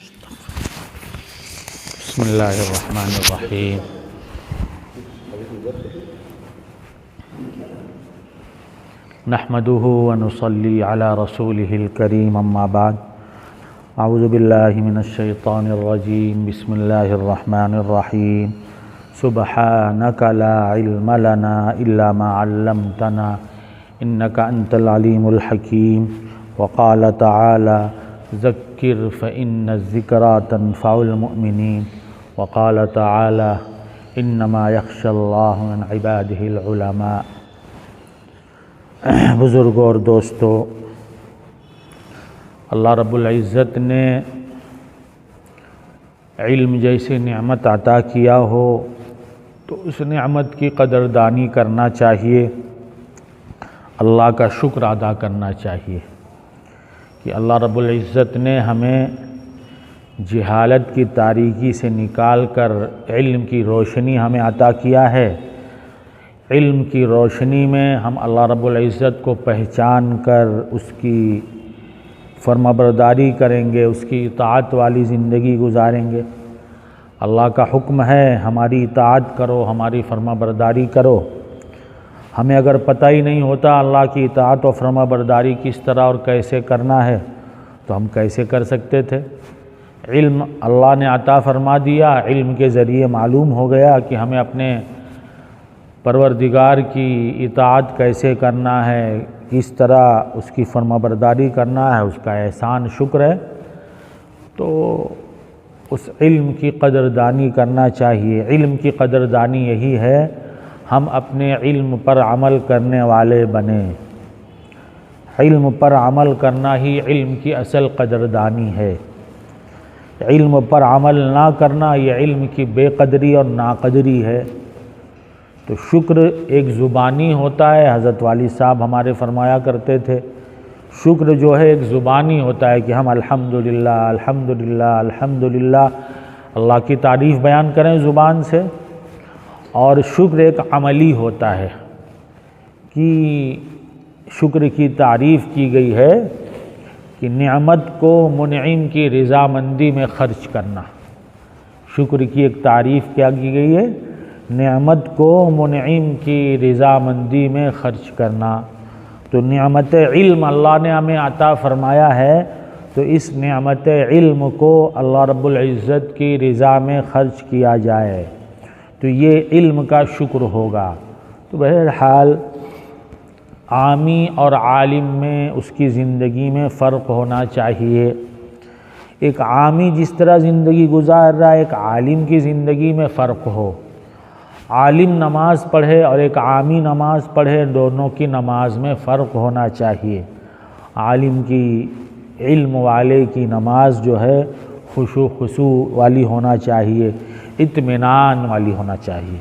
بسم اللہ الرحمن الرحیم نحمده ونصلی علی رسوله الکریم اما بعد اعوذ باللہ من الشیطان الرجیم بسم اللہ الرحمن الرحیم سبحانک لا علم لنا الا ما علمتنا انک انت العلیم الحکیم وقال تعالی ذکر فإن الذکریٰ تنفع المؤمنین وقال تعالی انما یخشی اللہ من عبادہ العلماء۔ بزرگوں اور دوستو، اللہ رب العزت نے علم جیسی نعمت عطا کیا ہو تو اس نعمت کی قدردانی کرنا چاہیے، اللہ کا شکر ادا کرنا چاہیے کہ اللہ رب العزت نے ہمیں جہالت کی تاریکی سے نکال کر علم کی روشنی ہمیں عطا کیا ہے۔ علم کی روشنی میں ہم اللہ رب العزت کو پہچان کر اس کی فرمانبرداری کریں گے، اس کی اطاعت والی زندگی گزاریں گے۔ اللہ کا حکم ہے ہماری اطاعت کرو، ہماری فرمانبرداری کرو۔ ہمیں اگر پتہ ہی نہیں ہوتا اللہ کی اطاعت و فرمانبرداری کس طرح اور کیسے کرنا ہے تو ہم کیسے کر سکتے تھے؟ علم اللہ نے عطا فرما دیا، علم کے ذریعے معلوم ہو گیا کہ ہمیں اپنے پروردگار کی اطاعت کیسے کرنا ہے، کس طرح اس کی فرمانبرداری کرنا ہے، اس کا احسان شکر ہے۔ تو اس علم کی قدردانی کرنا چاہیے۔ علم کی قدردانی یہی ہے ہم اپنے علم پر عمل کرنے والے بنیں۔ علم پر عمل کرنا ہی علم کی اصل قدردانی ہے۔ علم پر عمل نہ کرنا یہ علم کی بے قدری اور ناقدری ہے۔ تو شکر ایک زبانی ہوتا ہے، حضرت والد صاحب ہمارے فرمایا کرتے تھے، شکر جو ہے ایک زبانی ہوتا ہے کہ ہم الحمدللہ الحمدللہ الحمدللہ اللہ کی تعریف بیان کریں زبان سے، اور شکر ایک عملی ہوتا ہے کہ شکر کی تعریف کی گئی ہے کہ نعمت کو منعم کی رضامندی میں خرچ کرنا۔ شکر کی ایک تعریف کیا کی گئی ہے؟ نعمت کو منعم کی رضامندی میں خرچ کرنا۔ تو نعمت علم اللہ نے ہمیں عطا فرمایا ہے، تو اس نعمت علم کو اللہ رب العزت کی رضا میں خرچ کیا جائے تو یہ علم کا شکر ہوگا۔ تو بہرحال عامی اور عالم میں اس کی زندگی میں فرق ہونا چاہیے۔ ایک عامی جس طرح زندگی گزار رہا ہے، ایک عالم کی زندگی میں فرق ہو۔ عالم نماز پڑھے اور ایک عامی نماز پڑھے، دونوں کی نماز میں فرق ہونا چاہیے۔ عالم کی، علم والے کی نماز جو ہے خشوع خضوع والی ہونا چاہیے، اطمینان والی ہونا چاہیے،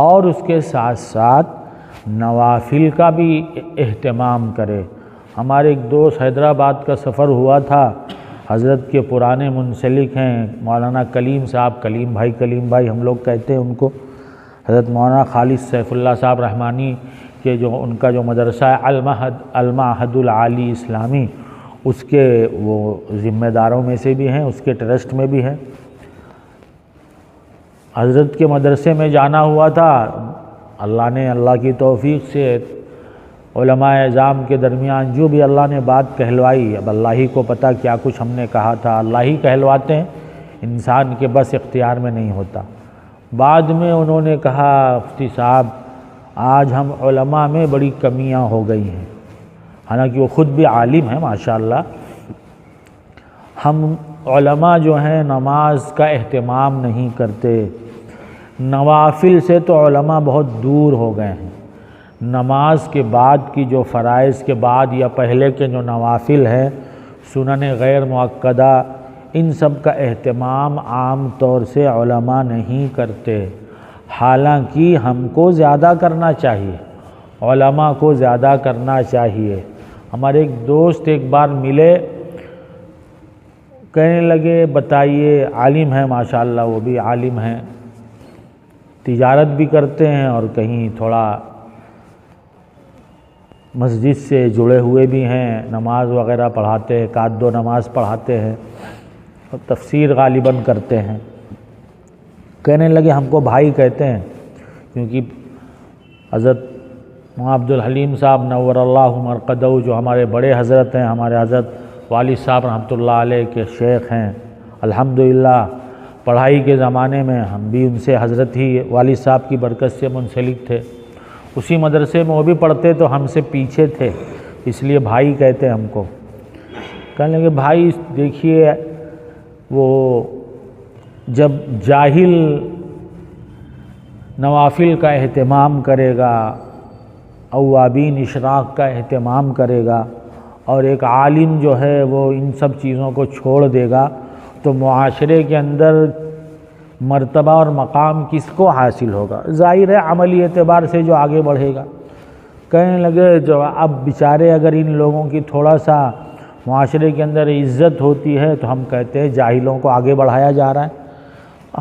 اور اس کے ساتھ ساتھ نوافل کا بھی اہتمام کرے۔ ہمارے ایک دوست حیدرآباد کا سفر ہوا تھا، حضرت کے پرانے منسلک ہیں مولانا کلیم صاحب، کلیم بھائی ہم لوگ کہتے ہیں ان کو۔ حضرت مولانا خالد سیف اللہ صاحب رحمانی کے جو ان کا جو مدرسہ ہے المعہد العالی اسلامی، اس کے وہ ذمہ داروں میں سے بھی ہیں، اس کے ٹرسٹ میں بھی ہیں۔ حضرت کے مدرسے میں جانا ہوا تھا، اللہ نے اللہ کی توفیق سے علماء اعظام کے درمیان جو بھی اللہ نے بات کہلوائی، اب اللہ ہی کو پتہ کیا کچھ ہم نے کہا تھا، اللہ ہی کہلواتے ہیں، انسان کے بس اختیار میں نہیں ہوتا۔ بعد میں انہوں نے کہا مفتی صاحب آج ہم علماء میں بڑی کمیاں ہو گئی ہیں، حالانکہ وہ خود بھی عالم ہیں ماشاءاللہ۔ ہم علماء جو ہیں نماز کا اہتمام نہیں کرتے، نوافل سے تو علماء بہت دور ہو گئے ہیں۔ نماز کے بعد کی جو فرائض کے بعد یا پہلے کے جو نوافل ہیں، سنن غیر مؤکدہ، ان سب کا اہتمام عام طور سے علماء نہیں کرتے، حالانکہ ہم کو زیادہ کرنا چاہیے، علماء کو زیادہ کرنا چاہیے۔ ہمارے ایک دوست ایک بار ملے، کہنے لگے بتائیے، عالم ہیں ماشاءاللہ، وہ بھی عالم ہیں، تجارت بھی کرتے ہیں اور کہیں تھوڑا مسجد سے جڑے ہوئے بھی ہیں، نماز وغیرہ پڑھاتے ہیں، ایک آدھ دو نماز پڑھاتے ہیں۔ اور تفسیر غالباً کرتے ہیں۔ کہنے لگے ہم کو بھائی کہتے ہیں کیونکہ حضرت عبد الحلیم صاحب نور اللہ مرقدہ جو ہمارے بڑے حضرت ہیں، ہمارے حضرت والد صاحب رحمۃ اللہ علیہ کے شیخ ہیں، الحمدللہ پڑھائی کے زمانے میں ہم بھی ان سے حضرت ہی والد صاحب کی برکت سے منسلک تھے، اسی مدرسے میں وہ بھی پڑھتے تو ہم سے پیچھے تھے، اس لیے بھائی کہتے ہیں ہم کو۔ کہنے لگے بھائی دیکھیے وہ جب جاہل نوافل کا اہتمام کرے گا، اوابین اشراق کا اہتمام کرے گا، اور ایک عالم جو ہے وہ ان سب چیزوں کو چھوڑ دے گا، تو معاشرے کے اندر مرتبہ اور مقام کس کو حاصل ہوگا؟ ظاہر ہے عملی اعتبار سے جو آگے بڑھے گا۔ کہنے لگے جو اب بیچارے اگر ان لوگوں کی تھوڑا سا معاشرے کے اندر عزت ہوتی ہے تو ہم کہتے ہیں جاہلوں کو آگے بڑھایا جا رہا ہے۔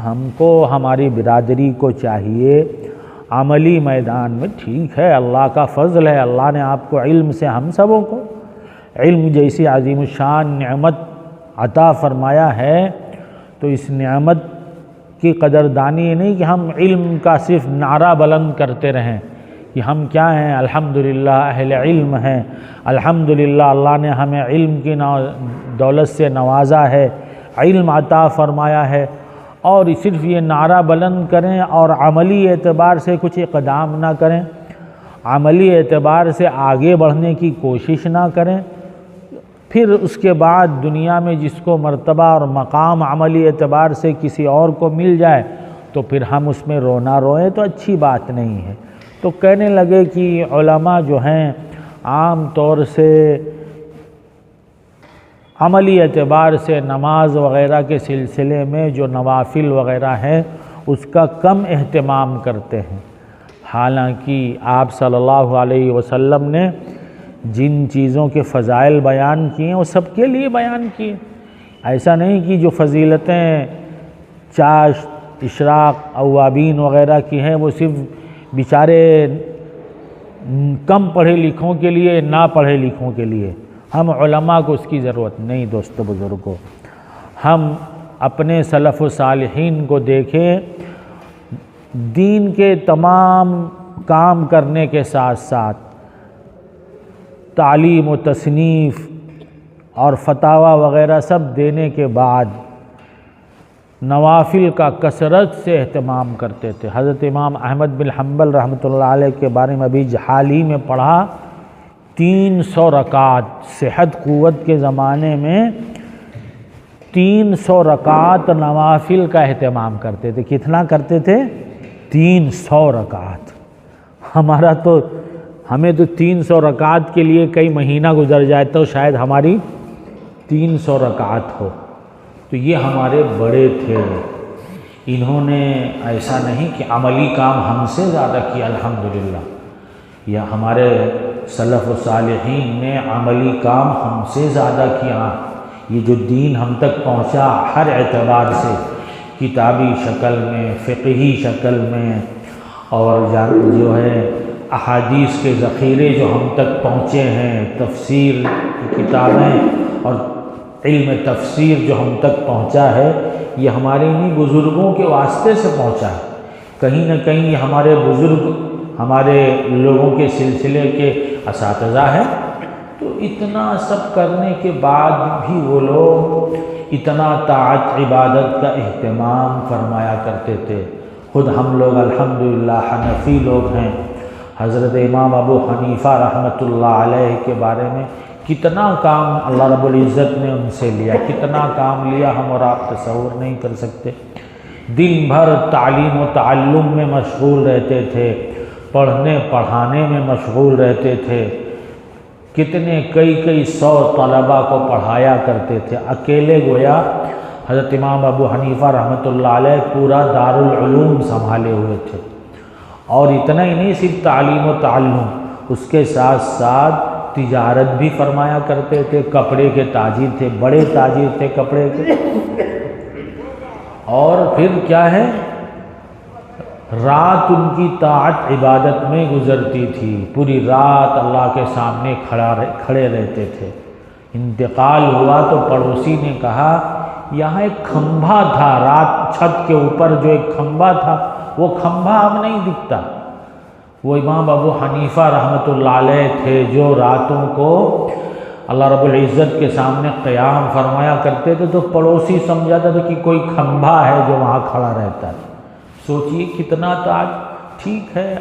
ہم کو ہماری برادری کو چاہیے عملی میدان میں، ٹھیک ہے اللہ کا فضل ہے، اللہ نے آپ کو علم سے ہم سبوں کو علم جیسی عظیم الشان نعمت عطا فرمایا ہے، تو اس نعمت کی قدردانی یہ نہیں کہ ہم علم کا صرف نعرہ بلند کرتے رہیں کہ ہم کیا ہیں، الحمدللہ اہل علم ہیں، الحمدللہ اللہ نے ہمیں علم کی دولت سے نوازا ہے، علم عطا فرمایا ہے، اور صرف یہ نعرہ بلند کریں اور عملی اعتبار سے کچھ اقدام نہ کریں، عملی اعتبار سے آگے بڑھنے کی کوشش نہ کریں، پھر اس کے بعد دنیا میں جس کو مرتبہ اور مقام عملی اعتبار سے کسی اور کو مل جائے تو پھر ہم اس میں رونا روئیں تو اچھی بات نہیں ہے۔ تو کہنے لگے کہ علماء جو ہیں عام طور سے عملی اعتبار سے نماز وغیرہ کے سلسلے میں جو نوافل وغیرہ ہیں اس کا کم اہتمام کرتے ہیں، حالانکہ آپ صلی اللہ علیہ وسلم نے جن چیزوں کے فضائل بیان کیے ہیں وہ سب کے لیے بیان کیے، ایسا نہیں کہ جو فضیلتیں چاشت اشراق اوابین وغیرہ کی ہیں وہ صرف بیچارے کم پڑھے لکھوں کے لیے، نہ پڑھے لکھوں کے لیے۔ ہم علماء کو اس کی ضرورت نہیں دوستو بزرگوں، ہم اپنے سلف و صالحین کو دیکھیں، دین کے تمام کام کرنے کے ساتھ ساتھ تعلیم و تصنیف اور فتاوی وغیرہ سب دینے کے بعد نوافل کا کثرت سے اہتمام کرتے تھے۔ حضرت امام احمد بن حنبل رحمۃ اللہ علیہ کے بارے میں ابھی حال ہی میں پڑھا، 300 رکعت، صحت قوت کے زمانے میں 300 رکعت نوافل کا اہتمام کرتے تھے۔ کتنا کرتے تھے؟ 300 رکعت۔ ہمیں تو 300 رکعت کے لیے کئی مہینہ گزر جائے تو شاید ہماری 300 رکعت ہو۔ تو یہ ہمارے بڑے تھے، انہوں نے ایسا نہیں کہ عملی کام ہم سے زیادہ کیا، الحمدللہ، یا ہمارے سلف و صالحین نے عملی کام ہم سے زیادہ کیا۔ یہ جو دین ہم تک پہنچا ہر اعتبار سے، کتابی شکل میں، فقہی شکل میں، اور جو ہے احادیث کے ذخیرے جو ہم تک پہنچے ہیں، تفسیر کی کتابیں اور علم تفسیر جو ہم تک پہنچا ہے، یہ ہمارے انہی بزرگوں کے واسطے سے پہنچا ہے۔ کہیں نہ کہیں یہ ہمارے بزرگ ہمارے لوگوں کے سلسلے کے اساتذہ ہیں۔ تو اتنا سب کرنے کے بعد بھی وہ لوگ اتنا طاعت عبادت کا اہتمام فرمایا کرتے تھے۔ خود ہم لوگ الحمدللہ حنفی لوگ ہیں، حضرت امام ابو حنیفہ رحمۃ اللہ علیہ کے بارے میں کتنا کام اللہ رب العزت نے ان سے لیا، کتنا کام لیا ہم اور آپ تصور نہیں کر سکتے۔ دن بھر تعلیم و تعلم میں مشغول رہتے تھے، پڑھنے پڑھانے میں مشغول رہتے تھے، کتنے کئی 100 طلباء کو پڑھایا کرتے تھے اکیلے۔ گویا حضرت امام ابو حنیفہ رحمۃ اللہ علیہ پورا دارالعلوم سنبھالے ہوئے تھے، اور اتنا ہی نہیں صرف تعلیم و تعلم، اس کے ساتھ ساتھ تجارت بھی فرمایا کرتے تھے، کپڑے کے تاجر تھے، بڑے تاجر تھے کپڑے کے۔ اور پھر کیا ہے، رات ان کی طاعت عبادت میں گزرتی تھی، پوری رات اللہ کے سامنے کھڑے رہتے تھے۔ انتقال ہوا تو پڑوسی نے کہا یہاں ایک کھمبا تھا، رات چھت کے اوپر جو ایک کھمبا تھا وہ کھمبا اب نہیں دکھتا۔ وہ امام ابو حنیفہ رحمۃ اللہ علیہ تھے جو راتوں کو اللہ رب العزت کے سامنے قیام فرمایا کرتے تھے، تو پڑوسی سمجھاتا تھا کہ کوئی کھمبا ہے جو وہاں کھڑا رہتا ہے۔ سوچئے کتنا تاج، ٹھیک ہے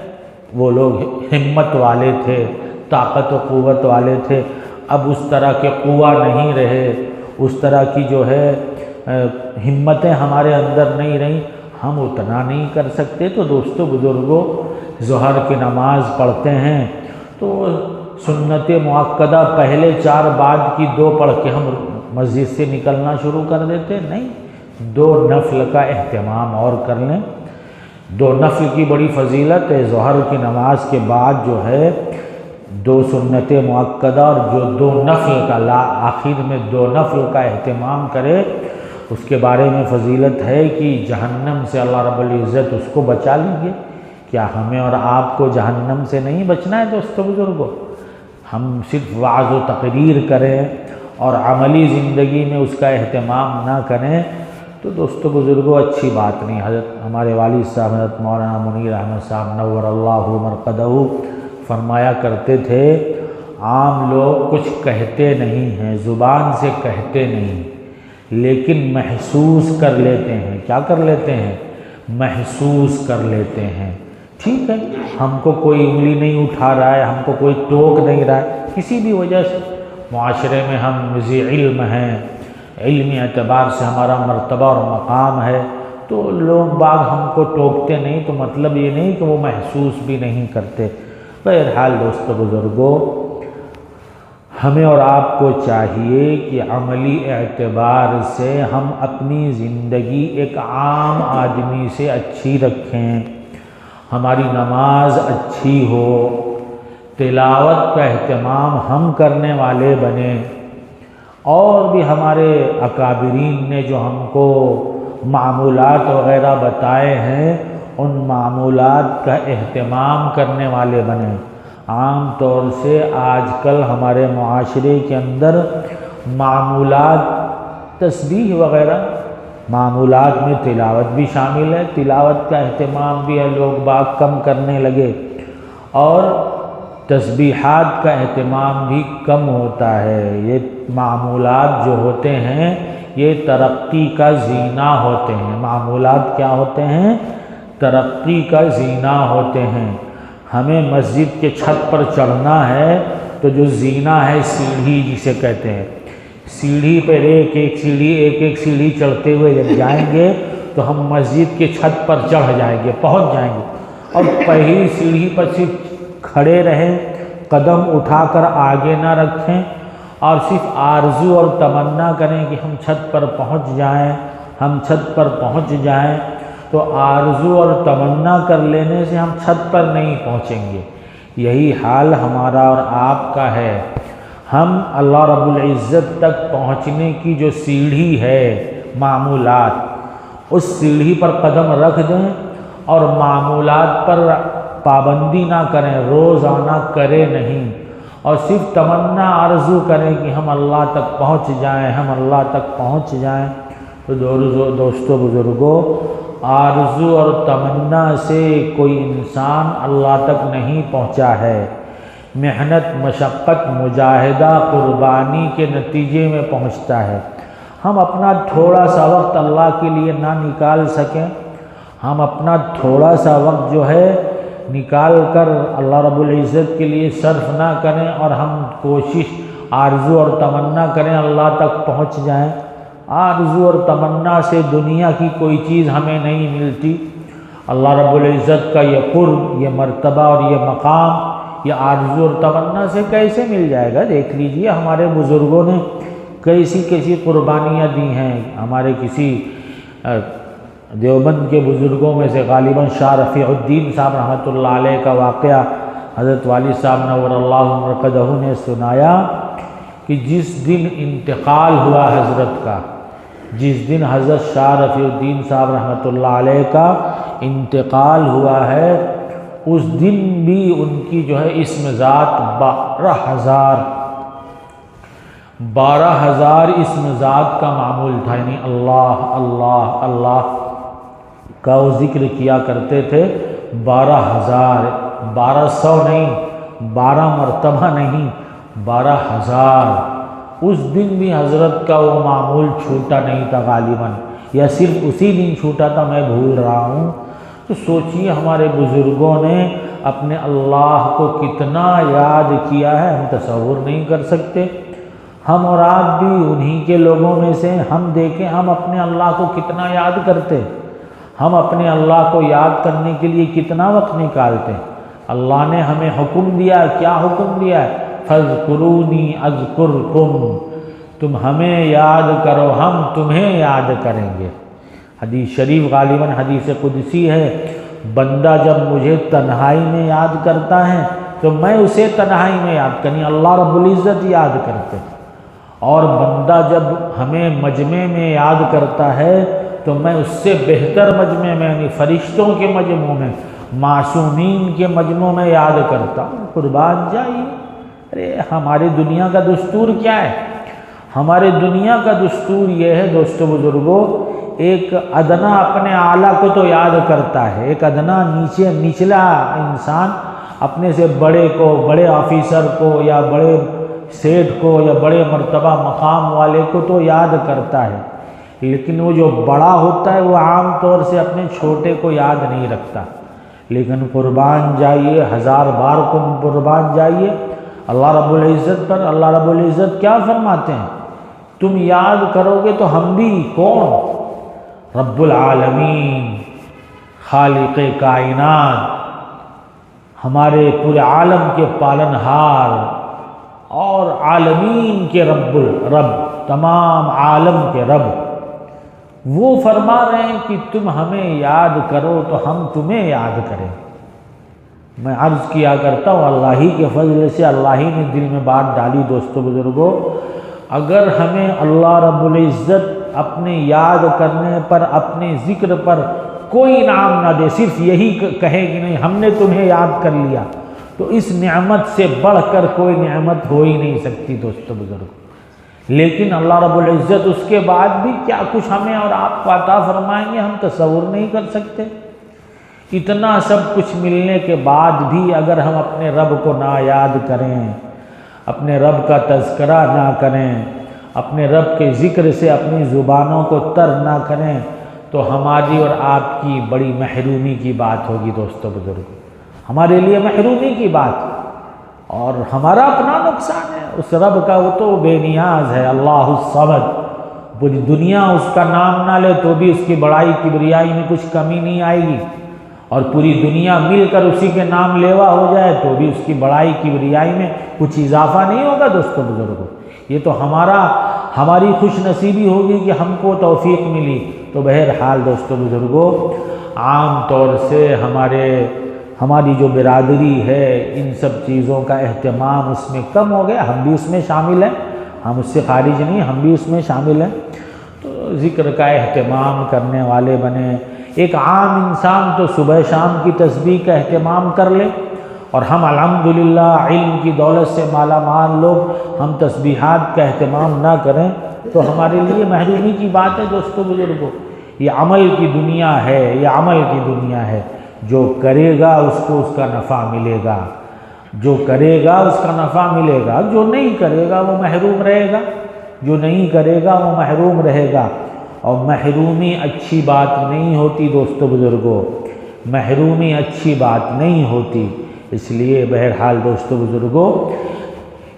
وہ لوگ ہمت والے تھے، طاقت و قوت والے تھے، اب اس طرح کے قوہ نہیں رہے، اس طرح کی جو ہے ہمتیں ہمارے اندر نہیں رہیں، ہم اتنا نہیں کر سکتے۔ تو دوستو بزرگوں، ظہر کی نماز پڑھتے ہیں تو سنت مؤکدہ پہلے 4 بعد کی 2 پڑھ کے ہم مسجد سے نکلنا شروع کر دیتے، نہیں، 2 نفل کا اہتمام اور کر لیں۔ 2 نفل کی بڑی فضیلت ہے، ظہر کی نماز کے بعد جو ہے 2 سنت مؤکدہ اور جو 2 نفل کا آخر میں 2 نفل کا اہتمام کرے، اس کے بارے میں فضیلت ہے کہ جہنم سے اللہ رب العزت اس کو بچا لیجیے۔ کیا ہمیں اور آپ کو جہنم سے نہیں بچنا ہے دوستو بزرگوں؟ ہم صرف وعظ و تقریر کریں اور عملی زندگی میں اس کا اہتمام نہ کریں تو دوستو بزرگوں اچھی بات نہیں۔ حضرت ہمارے والد صاحب حضرت مولانا منیر احمد صاحب نور اللہ مرقدہ فرمایا کرتے تھے، عام لوگ کچھ کہتے نہیں ہیں، زبان سے کہتے نہیں، لیکن محسوس کر لیتے ہیں۔ کیا کر لیتے ہیں؟ محسوس کر لیتے ہیں۔ ٹھیک ہے، ہم کو کوئی انگلی نہیں اٹھا رہا ہے، ہم کو کوئی ٹوک نہیں رہا ہے، کسی بھی وجہ سے معاشرے میں ہم ذی علم ہیں، علمی اعتبار سے ہمارا مرتبہ اور مقام ہے، تو لوگ باغ ہم کو ٹوکتے نہیں، تو مطلب یہ نہیں کہ وہ محسوس بھی نہیں کرتے۔ بہرحال دوستو بزرگوں، ہمیں اور آپ کو چاہیے کہ عملی اعتبار سے ہم اپنی زندگی ایک عام آدمی سے اچھی رکھیں، ہماری نماز اچھی ہو، تلاوت کا اہتمام ہم کرنے والے بنیں، اور بھی ہمارے اکابرین نے جو ہم کو معمولات وغیرہ بتائے ہیں ان معمولات کا اہتمام کرنے والے بنیں۔ عام طور سے آج کل ہمارے معاشرے کے اندر معمولات تسبیح وغیرہ، معمولات میں تلاوت بھی شامل ہے، تلاوت کا اہتمام بھی ہے، لوگ باغ کم کرنے لگے، اور تسبیحات کا اہتمام بھی کم ہوتا ہے۔ یہ معمولات جو ہوتے ہیں یہ ترقی کا زینہ ہوتے ہیں۔ معمولات کیا ہوتے ہیں؟ ترقی کا زینہ ہوتے ہیں۔ ہمیں مسجد کے چھت پر چڑھنا ہے تو جو زینہ ہے سیڑھی جسے کہتے ہیں، سیڑھی پر ایک ایک سیڑھی چڑھتے ہوئے جب جائیں گے تو ہم مسجد کے چھت پر چڑھ جائیں گے، پہنچ جائیں گے، اور پہلی سیڑھی پر صرف کھڑے رہیں، قدم اٹھا کر آگے نہ رکھیں، اور صرف آرزو اور تمنا کریں کہ ہم چھت پر پہنچ جائیں، ہم چھت پر پہنچ جائیں، تو آرزو اور تمنا کر لینے سے ہم چھت پر نہیں پہنچیں گے۔ یہی حال ہمارا اور آپ کا ہے۔ ہم اللہ رب العزت تک پہنچنے کی جو سیڑھی ہے معمولات، اس سیڑھی پر قدم رکھ دیں اور معمولات پر پابندی نہ کریں، روزانہ کریں نہیں، اور صرف تمنا آرزو کریں کہ ہم اللہ تک پہنچ جائیں، ہم اللہ تک پہنچ جائیں۔ تو دوستو بزرگوں، آرزو اور تمنا سے کوئی انسان اللہ تک نہیں پہنچا ہے، محنت، مشقت، مجاہدہ، قربانی کے نتیجے میں پہنچتا ہے۔ ہم اپنا تھوڑا سا وقت اللہ کے لیے نہ نکال سکیں، ہم اپنا تھوڑا سا وقت جو ہے نکال کر اللہ رب العزت کے لیے صرف نہ کریں، اور ہم کوشش، آرزو اور تمنا کریں اللہ تک پہنچ جائیں۔ آرزو اور تمنا سے دنیا کی کوئی چیز ہمیں نہیں ملتی، اللہ رب العزت کا یہ قرب، یہ مرتبہ اور یہ مقام، یہ آرزو اور تمنا سے کیسے مل جائے گا؟ دیکھ لیجئے ہمارے بزرگوں نے کیسی قربانیاں دی ہیں۔ ہمارے کسی دیوبند کے بزرگوں میں سے غالباً شاہ رفیع الدین صاحب رحمۃ اللہ علیہ کا واقعہ حضرت والد صاحب نور اللہ مرقدہ نے سنایا کہ جس دن انتقال ہوا حضرت کا، جس دن حضرت شاہ رفیع الدین صاحب رحمۃ اللہ علیہ کا انتقال ہوا ہے، اس دن بھی ان کی جو ہے اسم ذات 12,000 12,000 اسم ذات کا معمول تھا، یعنی اللہ اللہ اللہ کا وہ ذکر کیا کرتے تھے 12,000، 1200 نہیں، 12 مرتبہ نہیں، 12,000۔ اس دن بھی حضرت کا وہ معمول چھوٹا نہیں تھا غالباً، یا صرف اسی دن چھوٹا تھا، میں بھول رہا ہوں۔ تو سوچئے ہمارے بزرگوں نے اپنے اللہ کو کتنا یاد کیا ہے، ہم تصور نہیں کر سکتے۔ ہم اور آپ بھی انہی کے لوگوں میں سے، ہم دیکھیں ہم اپنے اللہ کو کتنا یاد کرتے، ہم اپنے اللہ کو یاد کرنے کے لیے کتنا وقت نکالتے۔ اللہ نے ہمیں حکم دیا، کیا حکم دیا ہے؟ فَاذْكُرُونِي أَذْكُرْكُمْ، تم ہمیں یاد کرو ہم تمہیں یاد کریں گے۔ حدیث شریف غالباً حدیث قدسی ہے، بندہ جب مجھے تنہائی میں یاد کرتا ہے تو میں اسے تنہائی میں یاد کریں، اللہ رب العزت یاد کرتے، اور بندہ جب ہمیں مجمع میں یاد کرتا ہے تو میں اس سے بہتر مجمع میں، یعنی فرشتوں کے مجمع میں، معصومین کے مجمع میں یاد کرتا ہوں۔ قربان جائیے، ارے ہماری دنیا کا دستور کیا ہے؟ ہمارے دنیا کا دستور یہ ہے دوستو بزرگوں، ایک ادنا اپنے اعلیٰ کو تو یاد کرتا ہے، ایک ادنا نچلا انسان اپنے سے بڑے کو، بڑے آفیسر کو یا بڑے سیٹھ کو یا بڑے مرتبہ مقام والے کو تو یاد کرتا ہے، لیکن وہ جو بڑا ہوتا ہے وہ عام طور سے اپنے چھوٹے کو یاد نہیں رکھتا۔ لیکن قربان جائیے، 1000 بار قربان جائیے اللہ رب العزت پر۔ اللہ رب العزت کیا فرماتے ہیں؟ تم یاد کرو گے تو ہم بھی، کون؟ رب العالمین، خالق کائنات، ہمارے پورے عالم کے پالنہار اور عالمین کے رب، تمام عالم کے رب، وہ فرما رہے ہیں کہ تم ہمیں یاد کرو تو ہم تمہیں یاد کریں۔ میں عرض کیا کرتا ہوں اللہ ہی کے فضل سے اللہ ہی نے دل میں بات ڈالی دوستو بزرگوں، اگر ہمیں اللہ رب العزت اپنے یاد کرنے پر، اپنے ذکر پر کوئی انعام نہ دے، صرف یہی کہے کہ نہیں ہم نے تمہیں یاد کر لیا، تو اس نعمت سے بڑھ کر کوئی نعمت ہو ہی نہیں سکتی دوستو بزرگوں۔ لیکن اللہ رب العزت اس کے بعد بھی کیا کچھ ہمیں اور آپ کو عطا فرمائیں گے ہم تصور نہیں کر سکتے۔ اتنا سب کچھ ملنے کے بعد بھی اگر ہم اپنے رب کو نہ یاد کریں، اپنے رب کا تذکرہ نہ کریں، اپنے رب کے ذکر سے اپنی زبانوں کو تر نہ کریں، تو ہماری اور آپ کی بڑی محرومی کی بات ہوگی دوستو بزرگوں، ہمارے لیے محرومی کی بات، اور ہمارا اپنا نقصان ہے۔ اس رب کا وہ تو بے نیاز ہے، اللہ الصمد، پوری دنیا اس کا نام نہ لے تو بھی اس کی بڑائی کبریائی میں کچھ کمی نہیں آئے گی، اور پوری دنیا مل کر اسی کے نام لیوا ہو جائے تو بھی اس کی بڑائی کبریائی میں کچھ اضافہ نہیں ہوگا دوستو بزرگوں۔ یہ تو ہماری خوش نصیبی ہوگی کہ ہم کو توفیق ملی۔ تو بہرحال دوستو بزرگوں، عام طور سے ہماری جو برادری ہے ان سب چیزوں کا اہتمام اس میں کم ہو گیا، ہم بھی اس میں شامل ہیں، ہم اس سے خارج نہیں، ہم بھی اس میں شامل ہیں۔ تو ذکر کا اہتمام کرنے والے بنے۔ ایک عام انسان تو صبح شام کی تسبیح کا اہتمام کر لے، اور ہم الحمدللہ علم کی دولت سے مالا مال لوگ ہم تسبیحات کا اہتمام نہ کریں تو ہمارے لیے محرومی کی بات ہے دوستو بزرگوں۔ یہ عمل کی دنیا ہے، یہ عمل کی دنیا ہے، جو کرے گا اس کو اس کا نفع ملے گا، جو کرے گا اس کا نفع ملے گا، جو نہیں کرے گا وہ محروم رہے گا، جو نہیں کرے گا وہ محروم رہے گا۔ اور محرومی اچھی بات نہیں ہوتی دوستو بزرگوں، محرومی اچھی بات نہیں ہوتی، اس لیے بہرحال دوستو بزرگوں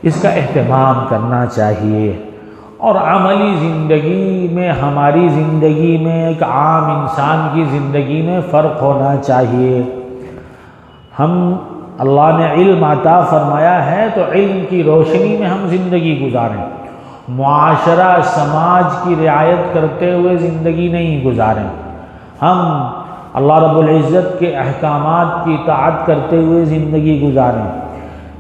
اس کا اہتمام کرنا چاہیے۔ اور عملی زندگی میں، ہماری زندگی میں، ایک عام انسان کی زندگی میں فرق ہونا چاہیے۔ اللہ نے علم عطا فرمایا ہے تو علم کی روشنی میں ہم زندگی گزاریں، معاشرہ سماج کی رعایت کرتے ہوئے زندگی نہیں گزاریں، ہم اللہ رب العزت کے احکامات کی اطاعت کرتے ہوئے زندگی گزاریں۔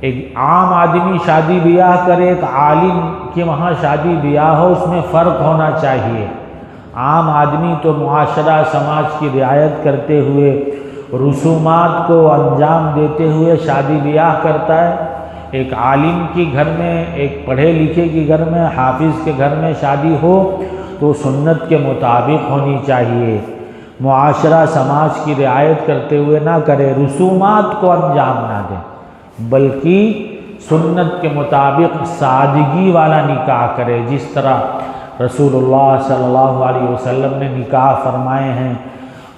ایک عام آدمی شادی بیاہ کرے، ایک عالم کے وہاں شادی بیاہ ہو، اس میں فرق ہونا چاہیے۔ عام آدمی تو معاشرہ سماج کی رعایت کرتے ہوئے، رسومات کو انجام دیتے ہوئے شادی بیاہ کرتا ہے۔ ایک عالم کی گھر میں، ایک پڑھے لکھے کی گھر میں، حافظ کے گھر میں شادی ہو تو سنت کے مطابق ہونی چاہیے، معاشرہ سماج کی رعایت کرتے ہوئے نہ کرے، رسومات کو انجام نہ دے، بلکہ سنت کے مطابق سادگی والا نکاح کرے، جس طرح رسول اللہ صلی اللہ علیہ وسلم نے نکاح فرمائے ہیں۔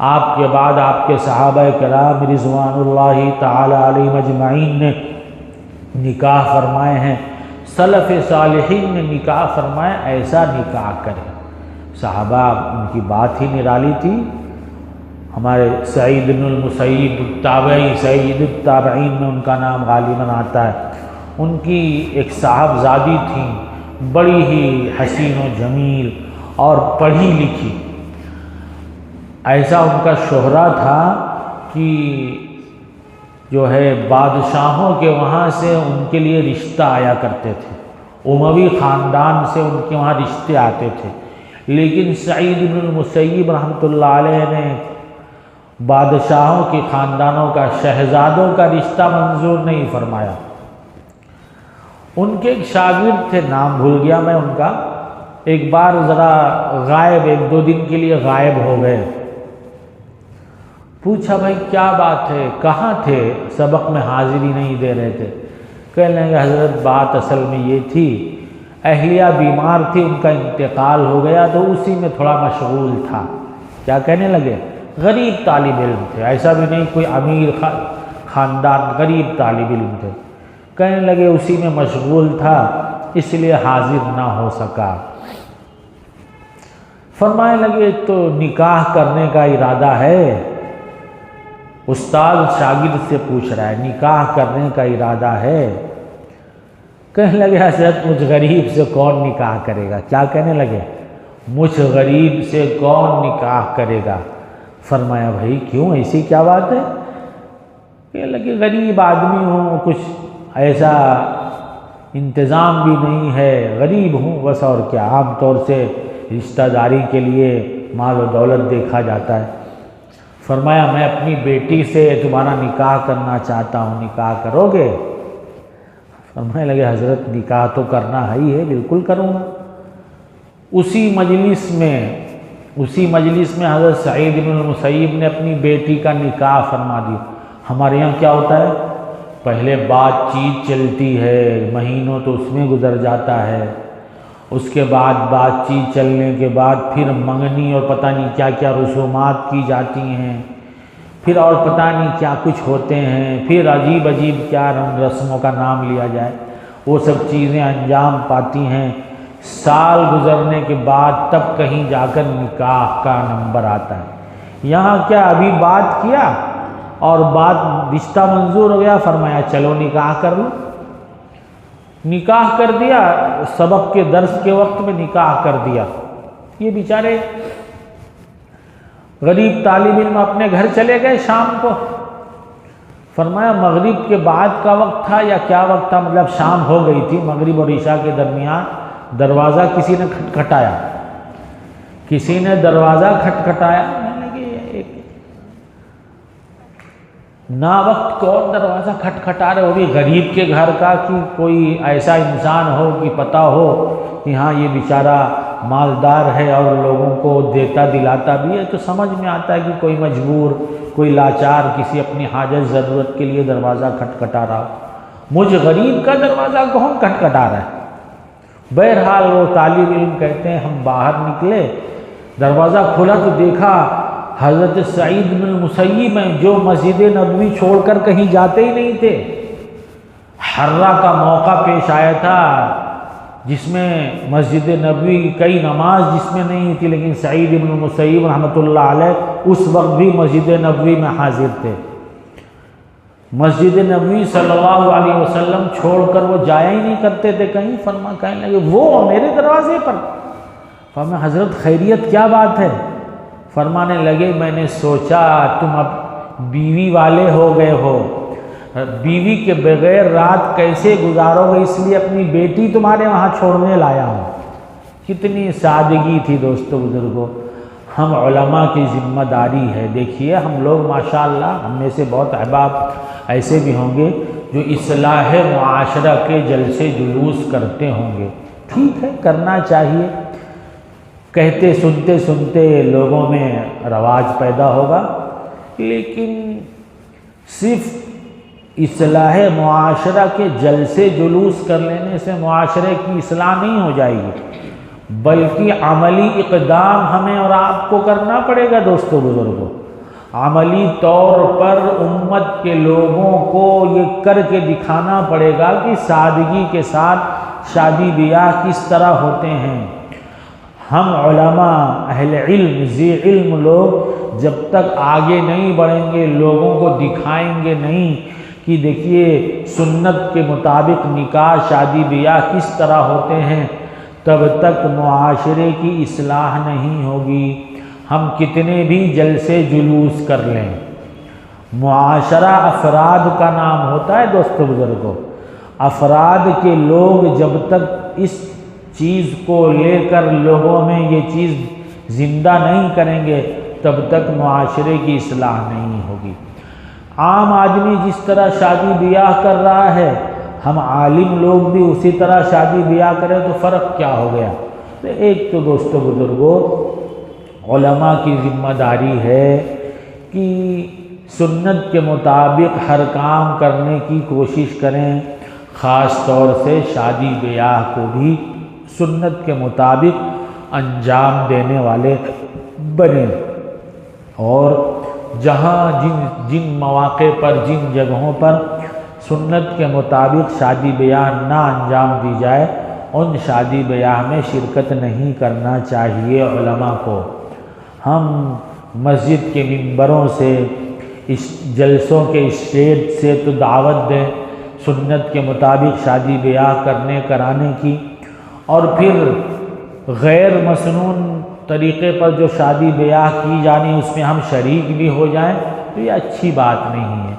آپ کے بعد آپ کے صحابہ کرام رضوان اللہ تعالی علیہم اجمعین نے نکاح فرمائے ہیں، سلف صالحین نے نکاح فرمائے، ایسا نکاح کرے۔ صحابہ ان کی بات ہی نرالی تھی۔ ہمارے سعید بن المسیب تابعی، سعید التابعین میں ان کا نام غالباً آتا ہے۔ ان کی ایک صاحبزادی تھیں، بڑی ہی حسین و جمیل اور پڑھی لکھی، ایسا ان کا شہرہ تھا کہ جو ہے بادشاہوں کے وہاں سے ان کے لیے رشتہ آیا کرتے تھے، اموی خاندان سے ان کے وہاں رشتے آتے تھے، لیکن سعید بن المسیب رحمۃ اللہ علیہ نے بادشاہوں کے خاندانوں کا، شہزادوں کا رشتہ منظور نہیں فرمایا۔ ان کے ایک شاگرد تھے، نام بھول گیا میں ان کا، ایک بار ذرا غائب، 1-2 دن کے لیے غائب ہو گئے۔ پوچھا بھائی کیا بات ہے، کہاں تھے، سبق میں حاضری نہیں دے رہے تھے؟ کہنے لگے حضرت بات اصل میں یہ تھی، اہلیہ بیمار تھی، ان کا انتقال ہو گیا تو اسی میں تھوڑا مشغول تھا۔ کیا کہنے لگے؟ غریب طالب علم تھے، ایسا بھی نہیں کوئی امیر خاندان، غریب طالب علم تھے۔ کہنے لگے اسی میں مشغول تھا، اس لیے حاضر نہ ہو سکا۔ فرمانے لگے تو نکاح کرنے کا ارادہ ہے؟ استاد شاگرد سے پوچھ رہا ہے، نکاح کرنے کا ارادہ ہے؟ کہنے لگے حضرت مجھ غریب سے کون نکاح کرے گا؟ کیا کہنے لگے؟ مجھ غریب سے کون نکاح کرے گا؟ فرمایا بھائی کیوں، ایسی کیا بات ہے؟ کہنے لگے غریب آدمی ہوں، کچھ ایسا انتظام بھی نہیں ہے، غریب ہوں بس، اور کیا، عام طور سے رشتہ داری کے لیے مال و دولت دیکھا جاتا ہے۔ فرمایا میں اپنی بیٹی سے تمہارا نکاح کرنا چاہتا ہوں، نکاح کرو گے؟ فرمانے لگے حضرت نکاح تو کرنا ہی ہے، بالکل کروں گا۔ اسی مجلس میں حضرت سعید بن المسیب نے اپنی بیٹی کا نکاح فرما دیا۔ ہمارے یہاں کیا ہوتا ہے، پہلے بات چیت چلتی ہے، مہینوں تو اس میں گزر جاتا ہے، اس کے بعد بات چیت چلنے کے بعد پھر منگنی اور پتہ نہیں کیا کیا رسومات کی جاتی ہیں، پھر اور پتہ نہیں کیا کچھ ہوتے ہیں، پھر عجیب کیا رسموں کا نام لیا جائے، وہ سب چیزیں انجام پاتی ہیں۔ سال گزرنے کے بعد تب کہیں جا کر نکاح کا نمبر آتا ہے۔ یہاں کیا ابھی بات کیا اور بات رشتہ منظور ہو گیا، فرمایا چلو نکاح کر لو۔ نکاح کر دیا، سبق کے درس کے وقت میں نکاح کر دیا۔ یہ بیچارے غریب طالب علم اپنے گھر چلے گئے شام کو۔ فرمایا مغرب کے بعد کا وقت تھا یا کیا وقت تھا، مطلب شام ہو گئی تھی، مغرب اور عشاء کے درمیان دروازہ کسی نے کھٹکھٹایا، کسی نے دروازہ کھٹکھٹایا۔ نا وقت کون دروازہ کھٹکھٹا رہے، وہ بھی غریب کے گھر کا، کہ کوئی ایسا انسان ہو کہ پتہ ہو کہ ہاں یہ بیچارہ مالدار ہے اور لوگوں کو دیتا دلاتا بھی ہے، تو سمجھ میں آتا ہے کہ کوئی مجبور، کوئی لاچار کسی اپنی حاجت ضرورت کے لیے دروازہ کھٹکھٹا رہا ہو۔ مجھ غریب کا دروازہ کون کھٹکھٹا رہا ہے؟ بہرحال وہ طالب علم کہتے ہیں ہم باہر نکلے، دروازہ کھلا تو دیکھا حضرت سعید بن المسیب ہیں، جو مسجد نبوی چھوڑ کر کہیں جاتے ہی نہیں تھے۔ حرہ کا موقع پیش آیا تھا جس میں مسجد نبوی کئی نماز جس میں نہیں تھی، لیکن سعید بن المسیب رحمۃ اللہ علیہ اس وقت بھی مسجد نبوی میں حاضر تھے۔ مسجد نبوی صلی اللہ علیہ وسلم چھوڑ کر وہ جایا ہی نہیں کرتے تھے کہیں۔ کہنے لگے وہ میرے دروازے پر؟ فرمایا حضرت خیریت کیا بات ہے؟ فرمانے لگے میں نے سوچا تم اب بیوی والے ہو گئے ہو، بیوی کے بغیر رات کیسے گزارو گے، اس لیے اپنی بیٹی تمہارے وہاں چھوڑنے لایا ہوں۔ کتنی سادگی تھی دوستو بزرگوں۔ ہم علماء کی ذمہ داری ہے، دیکھیے ہم لوگ ماشاءاللہ، ہم میں سے بہت احباب ایسے بھی ہوں گے جو اصلاح معاشرہ کے جلسے جلوس کرتے ہوں گے، ٹھیک ہے، کرنا چاہیے، کہتے سنتے سنتے لوگوں میں رواج پیدا ہوگا، لیکن صرف اصلاح معاشرہ کے جلسے جلوس کر لینے سے معاشرے کی اصلاح نہیں ہو جائے گی، بلکہ عملی اقدام ہمیں اور آپ کو کرنا پڑے گا۔ دوستو بزرگوں، عملی طور پر امت کے لوگوں کو یہ کر کے دکھانا پڑے گا کہ سادگی کے ساتھ شادی بیاہ کس طرح ہوتے ہیں۔ ہم علماء، اہل علم، ذی علم لوگ جب تک آگے نہیں بڑھیں گے، لوگوں کو دکھائیں گے نہیں کہ دیکھیے سنت کے مطابق نکاح شادی بیاہ کس طرح ہوتے ہیں، تب تک معاشرے کی اصلاح نہیں ہوگی۔ ہم کتنے بھی جلسے جلوس کر لیں، معاشرہ افراد کا نام ہوتا ہے۔ دوستو بزرگوں، افراد کے لوگ جب تک اس چیز کو لے کر لوگوں میں یہ چیز زندہ نہیں کریں گے، تب تک معاشرے کی اصلاح نہیں ہوگی۔ عام آدمی جس طرح شادی بیاہ کر رہا ہے، ہم عالم لوگ بھی اسی طرح شادی بیاہ کریں تو فرق کیا ہو گیا؟ تو ایک تو دوستو بزرگوں، علماء کی ذمہ داری ہے کہ سنت کے مطابق ہر کام کرنے کی کوشش کریں، خاص طور سے شادی بیاہ کو بھی سنت کے مطابق انجام دینے والے بنیں، اور جہاں جن مواقع پر، جن جگہوں پر سنت کے مطابق شادی بیاہ نہ انجام دی جائے، ان شادی بیاہ میں شرکت نہیں کرنا چاہیے علماء کو۔ ہم مسجد کے ممبروں سے، اس جلسوں کے اسٹیج سے تو دعوت دیں سنت کے مطابق شادی بیاہ کرنے کرانے کی، اور پھر غیر مسنون طریقے پر جو شادی بیاہ کی جانی اس میں ہم شریک بھی ہو جائیں تو یہ اچھی بات نہیں ہے۔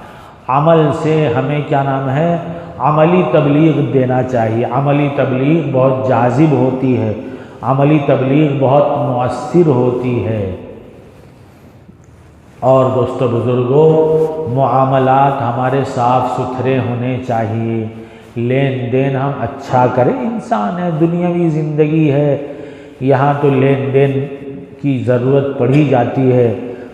عمل سے ہمیں کیا نام ہے، عملی تبلیغ دینا چاہیے۔ عملی تبلیغ بہت جاذب ہوتی ہے، عملی تبلیغ بہت مؤثر ہوتی ہے۔ اور دوستو بزرگوں، معاملات ہمارے صاف ستھرے ہونے چاہیے، لین دین ہم اچھا کریں۔ انسان ہے، دنیاوی زندگی ہے، یہاں تو لین دین کی ضرورت پڑھی جاتی ہے۔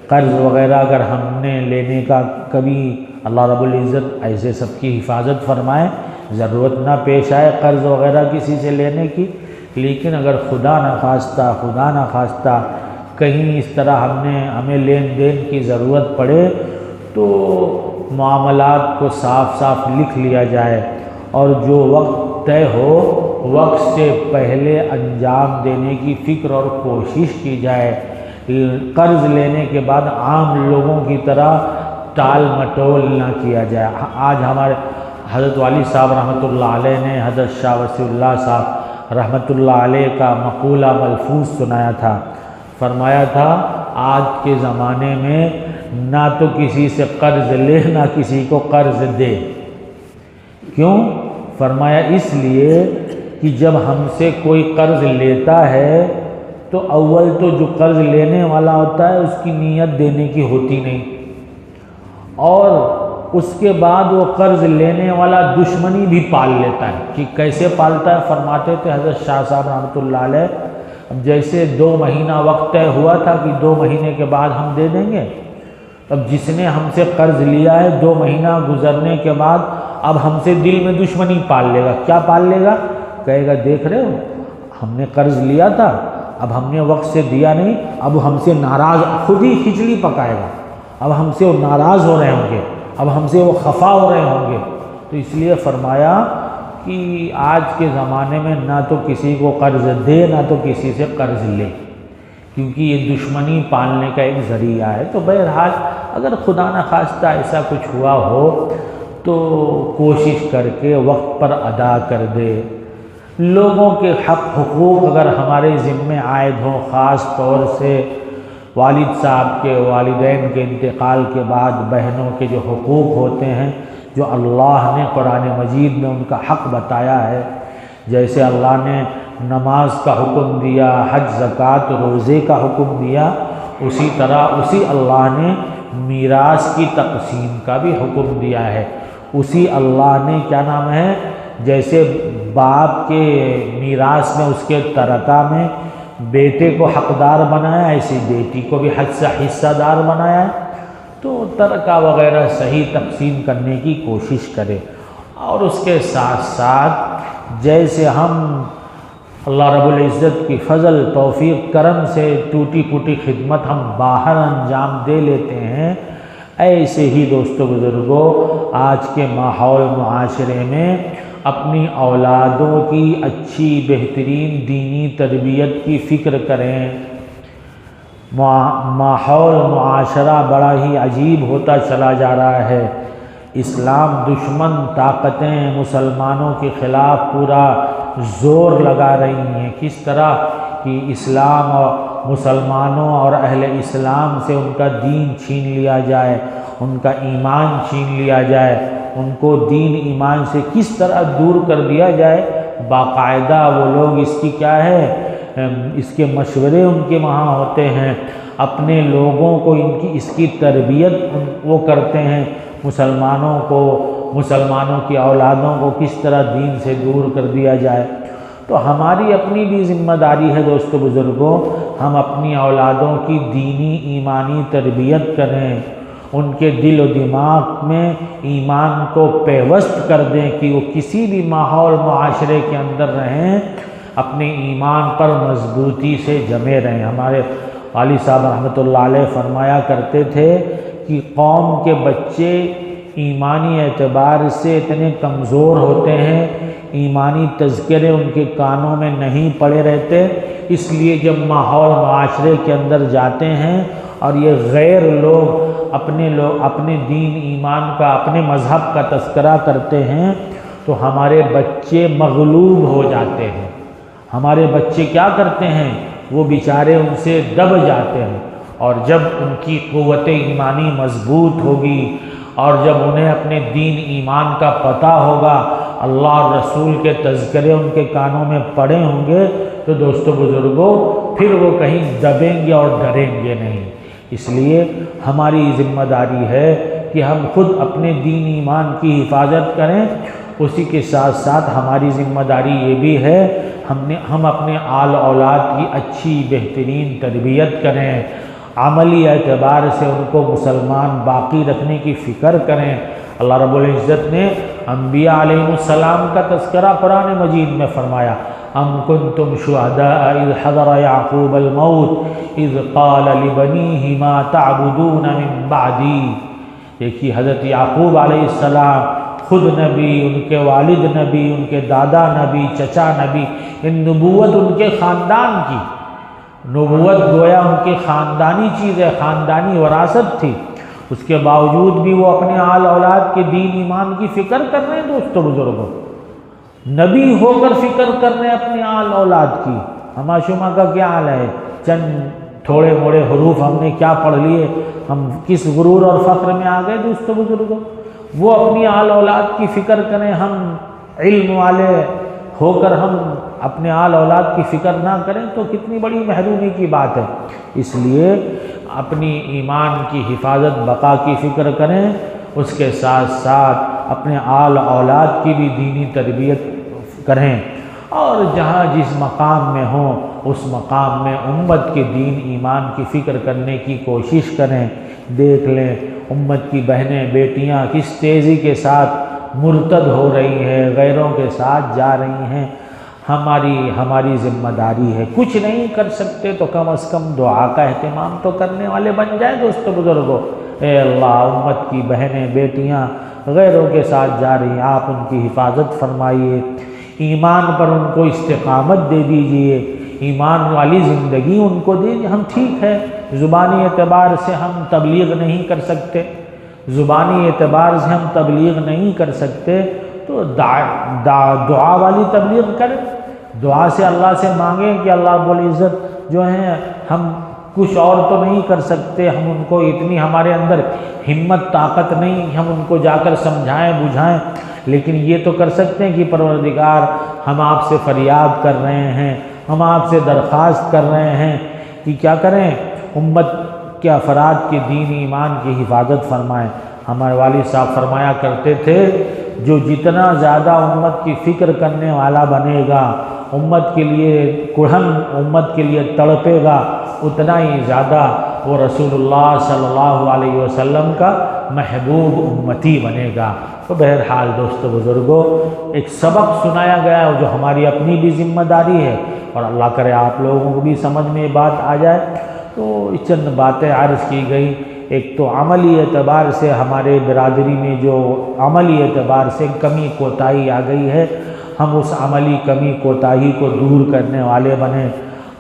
قرض وغیرہ اگر ہم نے لینے کا کبھی، اللہ رب العزت ایسے سب کی حفاظت فرمائے، ضرورت نہ پیش آئے قرض وغیرہ کسی سے لینے کی، لیکن اگر خدا نخواستہ کہیں اس طرح ہمیں لین دین کی ضرورت پڑے تو معاملات کو صاف صاف لکھ لیا جائے، اور جو وقت طے ہو وقت سے پہلے انجام دینے کی فکر اور کوشش کی جائے۔ قرض لینے کے بعد عام لوگوں کی طرح ٹال مٹول نہ کیا جائے۔ آج ہمارے حضرت والی صاحب رحمۃ اللہ علیہ نے حضرت شاہ وسیع اللہ صاحب رحمۃ اللہ علیہ کا مقولہ ملفوظ سنایا تھا، فرمایا تھا آج کے زمانے میں نہ تو کسی سے قرض لے نہ کسی کو قرض دے۔ کیوں؟ فرمایا اس لیے کہ جب ہم سے کوئی قرض لیتا ہے تو اول تو جو قرض لینے والا ہوتا ہے اس کی نیت دینے کی ہوتی نہیں، اور اس کے بعد وہ قرض لینے والا دشمنی بھی پال لیتا ہے۔ کہ کیسے پالتا ہے؟ فرماتے تھے حضرت شاہ صاحب رحمۃ اللہ علیہ، اب جیسے 2 مہینہ وقت طے ہوا تھا کہ 2 مہینے کے بعد ہم دے دیں گے، اب جس نے ہم سے قرض لیا ہے 2 مہینہ گزرنے کے بعد اب ہم سے دل میں دشمنی پال لے گا۔ کیا پال لے گا؟ کہے گا دیکھ رہے ہو ہم نے قرض لیا تھا، اب ہم نے وقت سے دیا نہیں، اب ہم سے ناراض، خود ہی کھچڑی پکائے گا، اب ہم سے وہ ناراض ہو رہے ہوں گے، اب ہم سے وہ خفا ہو رہے ہوں گے۔ تو اس لیے فرمایا کہ آج کے زمانے میں نہ تو کسی کو قرض دے نہ تو کسی سے قرض لے، کیونکہ یہ دشمنی پالنے کا ایک ذریعہ ہے۔ تو بہرحال اگر خدا نخواستہ ایسا کچھ ہوا ہو تو کوشش کر کے وقت پر ادا کر دے۔ لوگوں کے حق حقوق اگر ہمارے ذمے عائد ہوں، خاص طور سے والد صاحب کے، والدین کے انتقال کے بعد بہنوں کے جو حقوق ہوتے ہیں، جو اللہ نے قرآن مجید میں ان کا حق بتایا ہے، جیسے اللہ نے نماز کا حکم دیا، حج زکوٰۃ روزے کا حکم دیا، اسی طرح اللہ نے میراث کی تقسیم کا بھی حکم دیا ہے۔ اسی اللہ نے کیا نام ہے، جیسے باپ کے میراث میں اس کے ترکہ میں بیٹے کو حقدار بنایا، ایسی بیٹی کو بھی حصہ دار بنایا ہے۔ تو ترکہ وغیرہ صحیح تقسیم کرنے کی کوشش کرے، اور اس کے ساتھ ساتھ جیسے ہم اللہ رب العزت کی فضل توفیق کرم سے ٹوٹی پھوٹی خدمت ہم باہر انجام دے لیتے ہیں، ایسے ہی دوستو بزرگوں آج کے ماحول معاشرے میں اپنی اولادوں کی اچھی بہترین دینی تربیت کی فکر کریں۔ ماحول معاشرہ بڑا ہی عجیب ہوتا چلا جا رہا ہے۔ اسلام دشمن طاقتیں مسلمانوں کے خلاف پورا زور لگا رہی ہیں، کس طرح کہ اسلام اور مسلمانوں اور اہل اسلام سے ان کا دین چھین لیا جائے، ان کا ایمان چھین لیا جائے، ان کو دین ایمان سے کس طرح دور کر دیا جائے۔ باقاعدہ وہ لوگ اس کی کیا ہے، اس کے مشورے ان کے وہاں ہوتے ہیں، اپنے لوگوں کو اس کی تربیت وہ کرتے ہیں، مسلمانوں کی اولادوں کو کس طرح دین سے دور کر دیا جائے۔ تو ہماری اپنی بھی ذمہ داری ہے دوستو بزرگوں، ہم اپنی اولادوں کی دینی ایمانی تربیت کریں، ان کے دل و دماغ میں ایمان کو پیوست کر دیں کہ وہ کسی بھی ماحول معاشرے کے اندر رہیں، اپنے ایمان پر مضبوطی سے جمے رہیں۔ ہمارے والد صاحب رحمۃ اللہ علیہ فرمایا کرتے تھے کہ قوم کے بچے ایمانی اعتبار سے اتنے کمزور ہوتے ہیں، ایمانی تذکرے ان کے کانوں میں نہیں پڑے رہتے، اس لیے جب ماحول معاشرے کے اندر جاتے ہیں اور یہ غیر لوگ اپنے دین ایمان کا، اپنے مذہب کا تذکرہ کرتے ہیں تو ہمارے بچے مغلوب ہو جاتے ہیں۔ ہمارے بچے کیا کرتے ہیں، وہ بیچارے ان سے دب جاتے ہیں، اور جب ان کی قوت ایمانی مضبوط ہوگی اور جب انہیں اپنے دین ایمان کا پتہ ہوگا، اللہ اور رسول کے تذکرے ان کے کانوں میں پڑے ہوں گے، تو دوستو بزرگوں پھر وہ کہیں دبیں گے اور ڈریں گے نہیں۔ اس لیے ہماری ذمہ داری ہے کہ ہم خود اپنے دین ایمان کی حفاظت کریں، اسی کے ساتھ ساتھ ہماری ذمہ داری یہ بھی ہے ہم اپنے آل اولاد کی اچھی بہترین تربیت کریں، عملی اعتبار سے ان کو مسلمان باقی رکھنے کی فکر کریں۔ اللہ رب العزت نے انبیاء علیہ السلام کا تذکرہ قرآن مجید میں فرمایا، ام کنتم شہداء اذ حضر یعقوب الموت اذ قال لبنیہ ما تعبدون من بعدی۔ دیکھیے حضرت یعقوب علیہ السلام خود نبی، ان کے والد نبی، ان کے دادا نبی، چچا نبی، نبوت ان کے خاندان کی، نبوت گویا ان کے خاندانی چیز ہے، خاندانی وراثت تھی، اس کے باوجود بھی وہ اپنے آل اولاد کے دین ایمان کی فکر کر رہے ہیں۔ دوستو بزرگوں نبی ہو کر فکر کر رہے ہیں اپنے آل اولاد کی۔ ہما شما کا کیا حال ہے، چند تھوڑے موڑے حروف ہم نے کیا پڑھ لیے، ہم کس غرور اور فخر میں آ گئے۔ دوستو بزرگوں وہ اپنی آل اولاد کی فکر کریں، ہم علم والے ہو کر ہم اپنے آل اولاد کی فکر نہ کریں تو کتنی بڑی محرومی کی بات ہے۔ اس لیے اپنی ایمان کی حفاظت بقا کی فکر کریں، اس کے ساتھ ساتھ اپنے آل اولاد کی بھی دینی تربیت کریں، اور جہاں جس مقام میں ہوں اس مقام میں امت کے دین ایمان کی فکر کرنے کی کوشش کریں۔ دیکھ لیں امت کی بہنیں بیٹیاں کس تیزی کے ساتھ مرتد ہو رہی ہیں، غیروں کے ساتھ جا رہی ہیں۔ ہماری ذمہ داری ہے، کچھ نہیں کر سکتے تو کم از کم دعا کا اہتمام تو کرنے والے بن جائیں۔ دوستو بزرگوں اے اللہ امت کی بہنیں بیٹیاں غیروں کے ساتھ جا رہی ہیں، آپ ان کی حفاظت فرمائیے، ایمان پر ان کو استقامت دے دیجئے، ایمان والی زندگی ان کو دیجئے۔ ہم ٹھیک ہے زبانی اعتبار سے ہم تبلیغ نہیں کر سکتے، زبانی اعتبار سے ہم تبلیغ نہیں کر سکتے تو دعا والی تبلیغ کریں، دعا سے اللہ سے مانگیں کہ اللہ رب العزت جو ہیں ہم کچھ اور تو نہیں کر سکتے، ہم ان کو اتنی ہمارے اندر ہمت طاقت نہیں کہ ہم ان کو جا کر سمجھائیں بجھائیں، لیکن یہ تو کر سکتے ہیں کہ پروردگار ہم آپ سے فریاد کر رہے ہیں، ہم آپ سے درخواست کر رہے ہیں کہ کیا کریں، امت کے افراد کے دین ایمان کی حفاظت فرمائیں۔ ہمارے والد صاحب فرمایا کرتے تھے جو جتنا زیادہ امت کی فکر کرنے والا بنے گا، امت کے لیے کڑھن، امت کے لیے تڑپے گا، اتنا ہی زیادہ وہ رسول اللہ صلی اللہ علیہ وسلم کا محبوب امتی بنے گا۔ تو بہرحال دوستو بزرگوں، ایک سبق سنایا گیا جو ہماری اپنی بھی ذمہ داری ہے، اور اللہ کرے آپ لوگوں کو بھی سمجھ میں بات آ جائے۔ تو چند باتیں عرض کی گئی۔ ایک تو عملی اعتبار سے ہمارے برادری میں جو عملی اعتبار سے کمی کوتاہی آ گئی ہے، ہم اس عملی کمی کوتاہی کو دور کرنے والے بنیں۔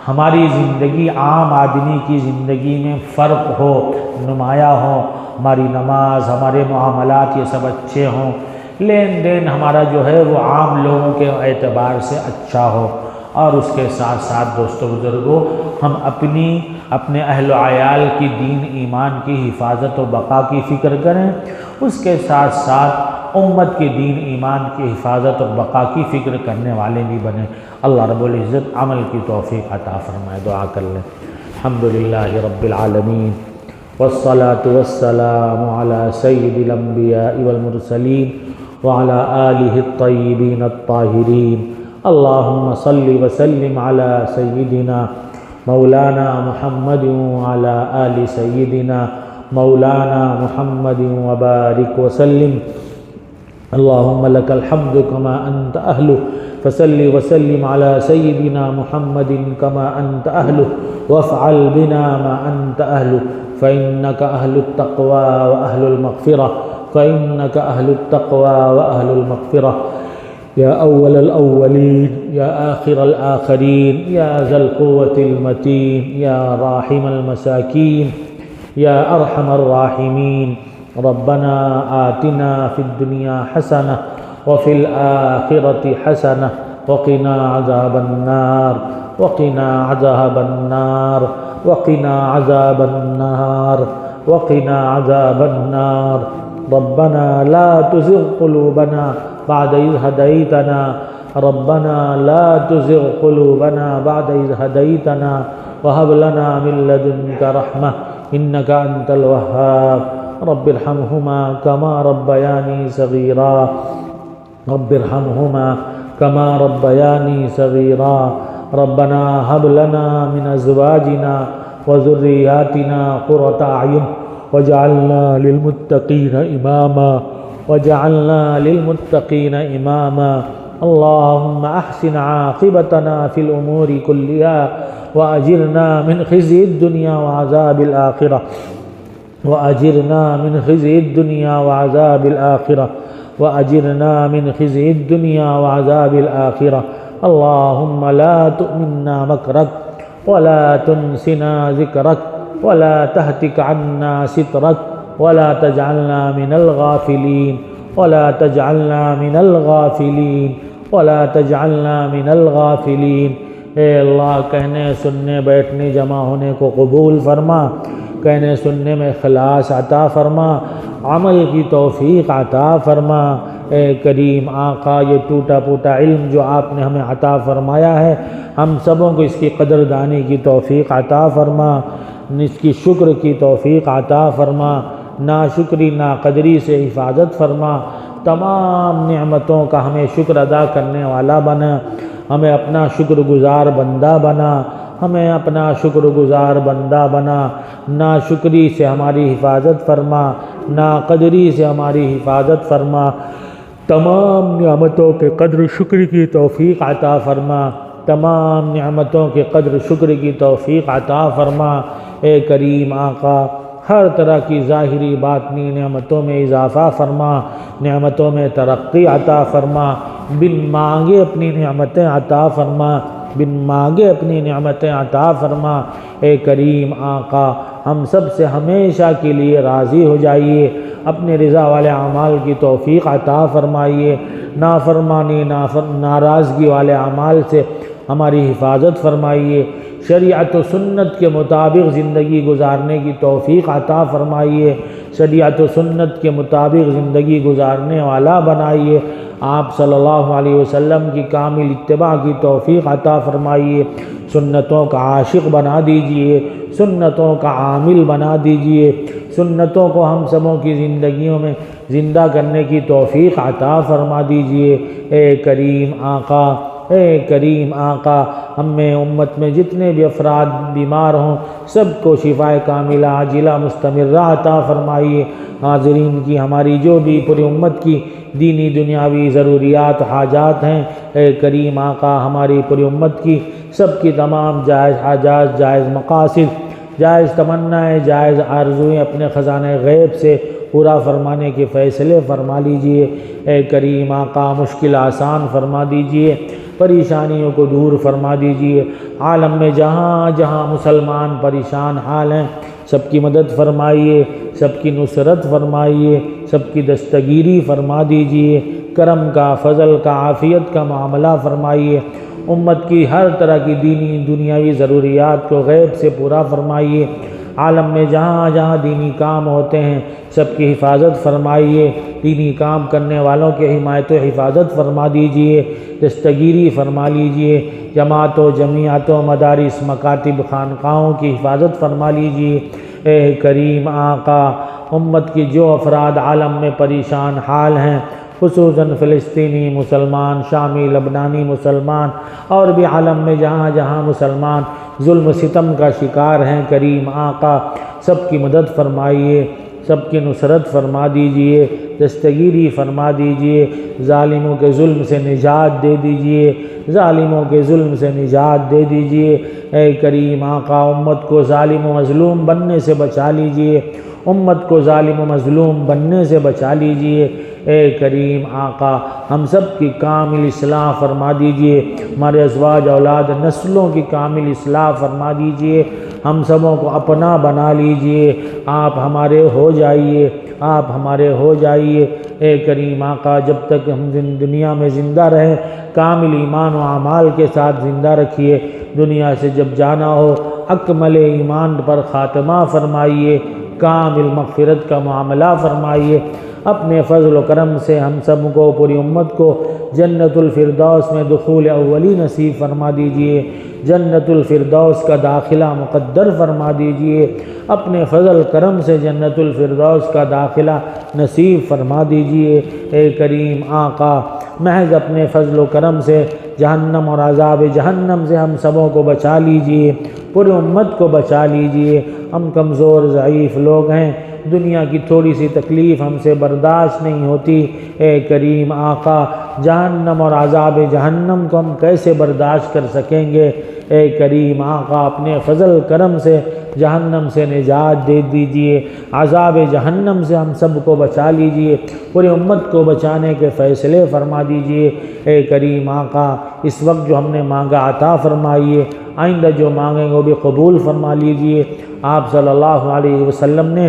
ہماری زندگی عام آدمی کی زندگی میں فرق ہو، نمایاں ہو، ہماری نماز، ہمارے معاملات یہ سب اچھے ہوں، لین دین ہمارا جو ہے وہ عام لوگوں کے اعتبار سے اچھا ہو، اور اس کے ساتھ ساتھ دوستو بزرگوں ہم اپنے اہل و عیال کی دین ایمان کی حفاظت و بقا کی فکر کریں، اس کے ساتھ ساتھ امت کے دین ایمان کی حفاظت و بقا کی فکر کرنے والے بھی بنیں۔ اللہ رب العزت عمل کی توفیق عطا فرمائے۔ دعا کر لیں۔ الحمدللہ رب العالمین والصلاة والسلام علی سید الانبیاء والمرسلین وعلی آلہ الطیبین الطاہرین۔ اللہم صلی وسلم علی سیدنا مولانا محمد وعلی آل سیدنا مولانا محمد وبارک وسلم۔ اللہم لک الحمد کما انت اہلہ فصلی وسلم علی سیدنا محمد کما انت اہلہ وافعل بنا ما انت اہلہ فإنک اہل التقوی واہل المغفرہ فإنک اہل التقوی واہل المغفرہ۔ یا اول الاولین یا آخر الآخرین یا ذا القوة المتین یا راحم المساکین یا ارحم الراحمین۔ ربنا آتنا فی الدنیا حسنہ وفی الآخرة حسنہ وقنا عذاب النار وقنا عذاب النار وقنا عذاب النار وقنا عذاب النار۔ ربنا لا تزغ قلوبنا بعد إذ هديتنا ربنا لا تزغ قلوبنا بعد إذ هديتنا وهب لنا من لدنك رحمة إنك أنت الوهاب۔ رب ارحمهما كما ربياني صغيرا رب ارحمهما كما ربياني صغيرا۔ ربنا هب لنا من أزواجنا وذرياتنا قرة أعين وجعلنا للمتقين إماما وجعلنا للمتقين إماما۔ اللهم أحسن عاقبتنا في الأمور كلها وأجرنا من خزي الدنيا وعذاب الآخرة وأجرنا من خزي الدنيا وعذاب الآخرة وأجرنا من خزي الدنيا وعذاب الآخرة۔ اللهم لا تؤمنا مكرك ولا تنسنا ذكرك ولا تهتك عنا سترك ولا تجعلنا من الغافلين ولا تجعلنا من الغافلين ولا تجعلنا من الغافلين۔ اے اللہ کہنے سننے بیٹھنے جمع ہونے کو قبول فرما، کہنے سننے میں اخلاص عطا فرما، عمل کی توفیق عطا فرما۔ اے کریم آقا، یہ ٹوٹا پھوٹا علم جو آپ نے ہمیں عطا فرمایا ہے، ہم سبوں کو اس کی قدردانی کی توفیق عطا فرما، اس کی شکر کی توفیق عطا فرما، ناشکری ناقدری سے حفاظت فرما۔ تمام نعمتوں کا ہمیں شکر ادا کرنے والا بنا، ہمیں اپنا شکر گزار بندہ بنا، ہمیں اپنا شکر گزار بندہ بنا۔ ناشکری سے ہماری حفاظت فرما، ناقدری سے ہماری حفاظت فرما۔ تمام نعمتوں کے قدر شکر کی توفیق عطا فرما، تمام نعمتوں کے قدر شکر کی توفیق عطا فرما۔ اے کریم آقا، ہر طرح کی ظاہری باطنی نعمتوں میں اضافہ فرما، نعمتوں میں ترقی عطا فرما، بن مانگے اپنی نعمتیں عطا فرما، بن مانگے اپنی نعمتیں عطا فرما۔ اے کریم آقا، ہم سب سے ہمیشہ کے لیے راضی ہو جائیے، اپنے رضا والے اعمال کی توفیق عطا فرمائیے، نافرمانی ناراضگی والے اعمال سے ہماری حفاظت فرمائیے، شریعت و سنت کے مطابق زندگی گزارنے کی توفیق عطا فرمائیے، شریعت و سنت کے مطابق زندگی گزارنے والا بنائیے، آپ صلی اللہ علیہ وسلم کی کامل اتباع کی توفیق عطا فرمائیے، سنتوں کا عاشق بنا دیجئے، سنتوں کا عامل بنا دیجئے، سنتوں کو ہم سبوں کی زندگیوں میں زندہ کرنے کی توفیق عطا فرما دیجئے۔ اے کریم آقا، اے کریم آقا، ہم میں امت میں جتنے بھی افراد بیمار ہوں سب کو شفاء کاملہ عاجلہ مستمرہ عطا فرمائیے۔ حاضرین کی ہماری جو بھی پوری امت کی دینی دنیاوی ضروریات حاجات ہیں، اے کریم آقا ہماری پوری امت کی سب کی تمام جائز حاجات، جائز مقاصد، جائز تمنائیں، جائز آرزوئیں اپنے خزانہ غیب سے پورا فرمانے کے فیصلے فرما لیجئے۔ اے کریم آقا مشکل آسان فرما دیجئے، پریشانیوں کو دور فرما دیجئے۔ عالم میں جہاں جہاں مسلمان پریشان حال ہیں سب کی مدد فرمائیے، سب کی نصرت فرمائیے، سب کی دستگیری فرما دیجئے۔ کرم کا، فضل کا، عافیت کا معاملہ فرمائیے۔ امت کی ہر طرح کی دینی دنیاوی ضروریات کو غیب سے پورا فرمائیے۔ عالم میں جہاں جہاں دینی کام ہوتے ہیں سب کی حفاظت فرمائیے، دینی کام کرنے والوں کی حمایت و حفاظت فرما دیجئے، دستگیری فرما لیجئے۔ جماعتوں، جمعیتوں، مدارس، مکاتب، خانقاہوں کی حفاظت فرما لیجئے۔ اے کریم آقا امت کی جو افراد عالم میں پریشان حال ہیں، خصوصاً فلسطینی مسلمان، شامی لبنانی مسلمان اور بھی عالم میں جہاں جہاں مسلمان ظلم ستم کا شکار ہیں، کریم آقا سب کی مدد فرمائیے، سب کی نصرت فرما دیجئے، دستگیری فرما دیجئے۔ ظالموں کے ظلم سے نجات دے دیجئے، ظالموں کے ظلم سے نجات دے دیجئے۔ اے کریم آقا امت کو ظالم و مظلوم بننے سے بچا لیجئے، امت کو ظالم و مظلوم بننے سے بچا لیجئے۔ اے کریم آقا ہم سب کی کامل اصلاح فرما دیجئے، ہمارے ازواج اولاد نسلوں کی کامل اصلاح فرما دیجئے، ہم سبوں کو اپنا بنا لیجئے۔ آپ ہمارے ہو جائیے، آپ ہمارے ہو جائیے۔ اے کریم آقا جب تک ہم دنیا میں زندہ رہیں کامل ایمان و اعمال کے ساتھ زندہ رکھیے، دنیا سے جب جانا ہو اکمل ایمان پر خاتمہ فرمائیے، کامل مغفرت کا معاملہ فرمائیے۔ اپنے فضل و کرم سے ہم سب کو، پوری امت کو جنت الفردوس میں دخول اولی نصیب فرما دیجئے، جنت الفردوس کا داخلہ مقدر فرما دیجئے۔ اپنے فضل کرم سے جنت الفردوس کا داخلہ نصیب فرما دیجئے۔ اے کریم آقا محض اپنے فضل و کرم سے جہنم اور عذاب جہنم سے ہم سبوں کو بچا لیجئے، پوری امت کو بچا لیجئے۔ ہم کمزور ضعیف لوگ ہیں، دنیا کی تھوڑی سی تکلیف ہم سے برداشت نہیں ہوتی۔ اے کریم آقا جہنم اور عذاب جہنم کو ہم کیسے برداشت کر سکیں گے؟ اے کریم آقا اپنے فضل کرم سے جہنم سے نجات دے دیجئے، عذاب جہنم سے ہم سب کو بچا لیجئے، پوری امت کو بچانے کے فیصلے فرما دیجئے۔ اے کریم آقا اس وقت جو ہم نے مانگا عطا فرمائیے، آئندہ جو مانگیں گے وہ بھی قبول فرما لیجئے۔ آپ صلی اللہ علیہ وسلم نے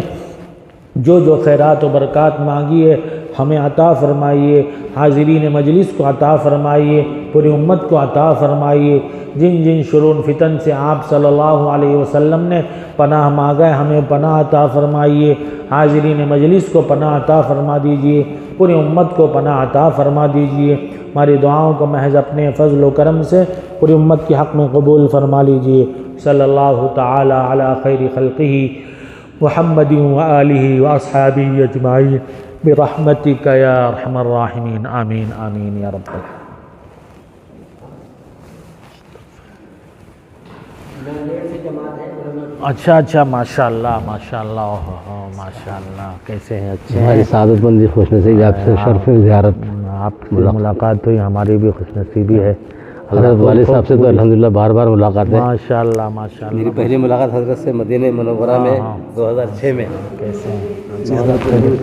جو جو خیرات و برکات مانگی ہے ہمیں عطا فرمائیے، حاضرین مجلس کو عطا فرمائیے، پوری امت کو عطا فرمائیے۔ جن جن شرور فتن سے آپ صلی اللہ علیہ وسلم نے پناہ مانگا ہے ہمیں پناہ عطا فرمائیے، حاضرین مجلس کو پناہ عطا فرما دیجئے، پوری امت کو پناہ عطا فرما دیجئے۔ ہماری دعاؤں کو محض اپنے فضل و کرم سے پوری امت کے حق میں قبول فرما لیجئے۔ صلی اللہ تعالی علی خیر خلقہ محمد وآلہ واصحابہ اجمعین برحمتک یا ارحم الراحمین، آمین آمین یا رب العالمین۔ اچھا ماشاءاللہ ماشاءاللہ ماشاءاللہ، کیسے ہیں؟ اچھے ہماری سعادت مندی خوش نصیبی آپ سے شرف زیارت، آپ کی ملاقات ہوئی، ہماری بھی خوش نصیبی ہے۔ حضرت والد صاحب سے تو الحمدللہ بار بار ملاقات ہے۔ ماشاءاللہ ماشاءاللہ۔ میری پہلی ملاقات حضرت سے مدینہ منورہ میں 2006 میں۔ کیسے ہیں؟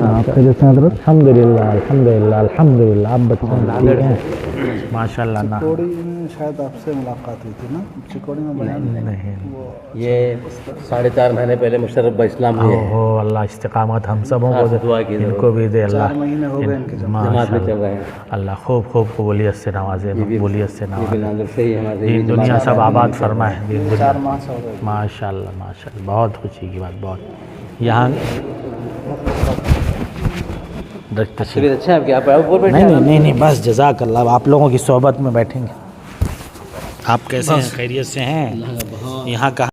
آپ کیسے ہیں حضرت؟ الحمدللہ الحمدللہ الحمدللہ۔ آپ بچے ٹھیک ہیں؟ ماشاءاللہ۔ چکوڑی میں شاید آپ سے ملاقات ہوئی تھی نا؟ چکوڑی میں بیان نہیں، یہ 4.5 مہینے پہلے مشرف اسلام ہوئے ہیں۔ اوہ اللہ استقامت ہم سبوں کو دے، دعا کی ان کو بھی دے اللہ۔ 4 مہینے ہو گئے ان کے جماعت میں چل رہے ہیں۔ اللہ خوب خوب قبولیت سے نوازے، مقبولیت سے یہ نوازے، ناظر سے ہی ہمارے دین دنیا سب آباد فرمائے، دین دنیا۔ 4 ماہ سے ہو گئے۔ ماشاءاللہ ماشاءاللہ، بہت خوشی کی بات، بہت۔ یہاں تشریف اچھا ہے آپ کے، آپ اوپر بیٹھے نہیں بس جزاک اللہ، آپ لوگوں کی صحبت میں بیٹھیں گے۔ آپ کیسے ہیں؟ خیریت سے ہیں؟ یہاں کا